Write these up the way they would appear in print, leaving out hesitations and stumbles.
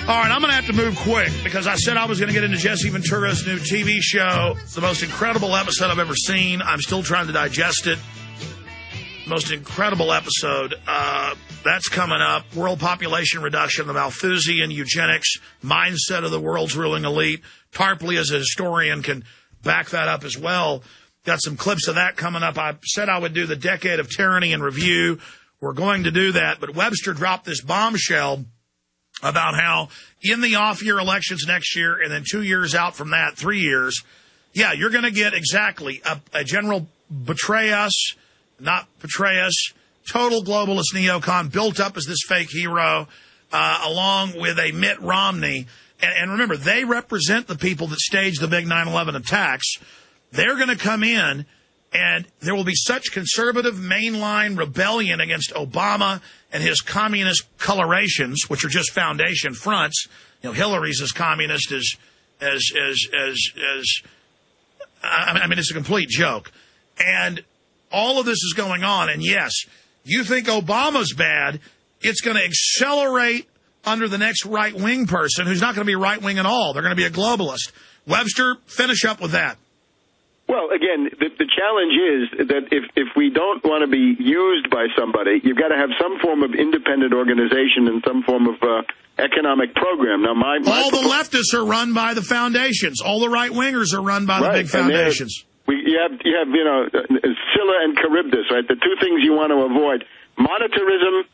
All right, I'm going to have to move quick because I said I was going to get into Jesse Ventura's new TV show. It's the most incredible episode I've ever seen. I'm still trying to digest it. Most incredible episode. That's coming up. World population reduction, the Malthusian eugenics mindset of the world's ruling elite. Tarpley, as a historian, can back that up as well. Got some clips of that coming up. I said I would do the decade of tyranny in review. We're going to do that. But Webster dropped this bombshell about how in the off-year elections next year and then 2 years out from that, 3 years, yeah, you're going to get exactly a general betray us, not betray us, total globalist neocon built up as this fake hero, along with a Mitt Romney. And remember, they represent the people that staged the big 9/11 attacks. They're going to come in, and there will be such conservative mainline rebellion against Obama and his communist colorations, which are just foundation fronts. You know, Hillary's as communist as I mean, it's a complete joke. And all of this is going on. And yes, you think Obama's bad, it's going to accelerate under the next right-wing person who's not going to be right-wing at all. They're going to be a globalist. Webster, finish up with that. Well, again, the challenge is that if we don't want to be used by somebody, you've got to have some form of independent organization and some form of economic program. Now, all the leftists are run by the foundations. All the right-wingers are run by the big foundations. You have Scylla and Charybdis, right? The two things you want to avoid: monetarism,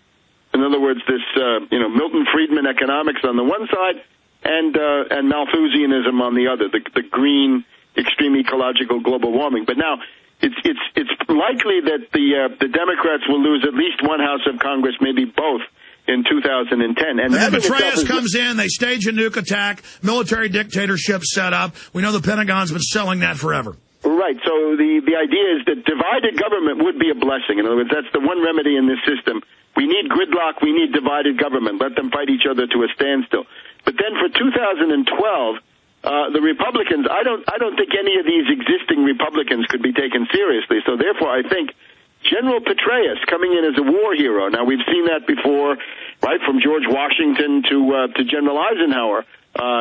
in other words, this Milton Friedman economics on the one side, and Malthusianism on the other, the green, extreme ecological global warming. But now it's likely that the Democrats will lose at least one House of Congress, maybe both, in 2010. And then Petraeus comes in, they stage a nuke attack, military dictatorship set up. We know the Pentagon's been selling that forever. Right. So the idea is that divided government would be a blessing. In other words, that's the one remedy in this system. We need gridlock. We need divided government. Let them fight each other to a standstill. But then for 2012, the Republicans, I don't think any of these existing Republicans could be taken seriously. So therefore, I think General Petraeus coming in as a war hero. Now, we've seen that before, right, from George Washington to General Eisenhower.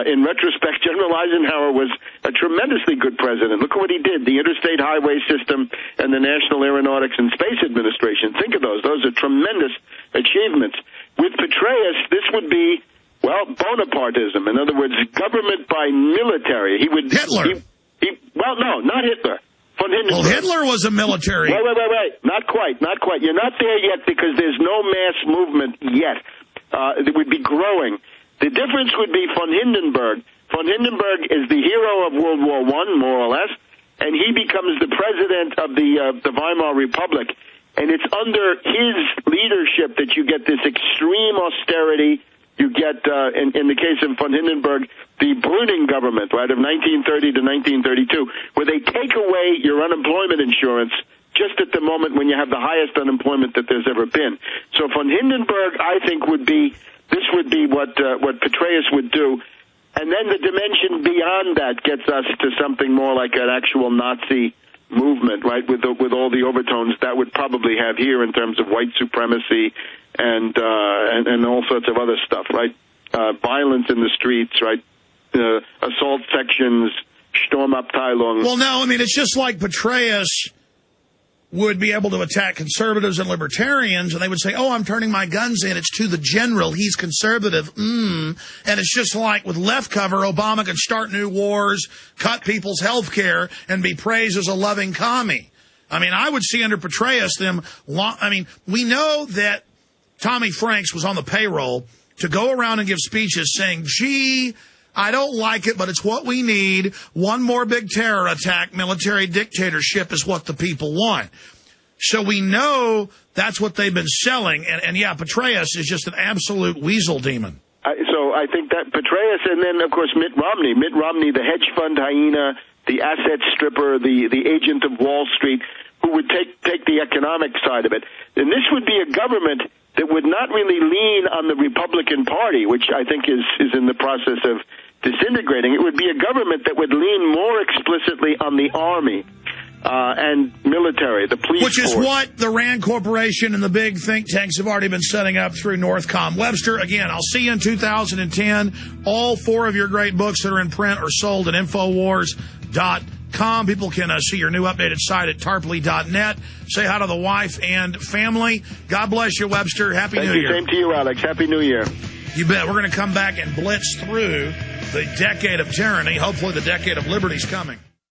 In retrospect, General Eisenhower was a tremendously good president. Look at what he did, the interstate highway system and the National Aeronautics and Space Administration. Think of those. Those are tremendous achievements. With Petraeus, this would be, well, Bonapartism. In other words, government by military. Hitler. Well, no, not Hitler. Von Hindenburg. Well, Hitler was a military. Wait. Not quite. You're not there yet because there's no mass movement yet. It would be growing. The difference would be von Hindenburg. Von Hindenburg is the hero of World War I, more or less, and he becomes the president of the Weimar Republic. And it's under his leadership that you get this extreme austerity. You get, in the case of von Hindenburg, the Brüning government, right, of 1930 to 1932, where they take away your unemployment insurance just at the moment when you have the highest unemployment that there's ever been. So von Hindenburg, I think, would be what Petraeus would do. And then the dimension beyond that gets us to something more like an actual Nazi movement, right, with all the overtones that would probably have here in terms of white supremacy and all sorts of other stuff, right? Violence in the streets, right? Assault sections, Sturmabteilung. Well, no, I mean, it's just like Petraeus would be able to attack conservatives and libertarians, and they would say, oh, I'm turning my guns in. It's to the general. He's conservative. And it's just like with left cover, Obama could start new wars, cut people's health care, and be praised as a loving commie. I mean, I would see under Petraeus we know that Tommy Franks was on the payroll to go around and give speeches saying, gee, I don't like it, but it's what we need. One more big terror attack, military dictatorship is what the people want. So we know that's what they've been selling. And yeah, Petraeus is just an absolute weasel demon. So I think that Petraeus, and then, of course, Mitt Romney, the hedge fund hyena, the asset stripper, the agent of Wall Street, who would take the economic side of it. And this would be a government that would not really lean on the Republican Party, which I think is in the process of disintegrating. It would be a government that would lean more explicitly on the army. and military, the police Which is force. what the RAND Corporation and the big think tanks have already been setting up through Northcom. Webster, again, I'll see you in 2010. All 4 of your great books that are in print are sold at Infowars.com. People can see your new updated site at Tarpley.net. Say hi to the wife and family. God bless you, Webster. Happy New Year. Same to you, Alex. Happy New Year. You bet. We're going to come back and blitz through the decade of tyranny. Hopefully the decade of liberty is coming.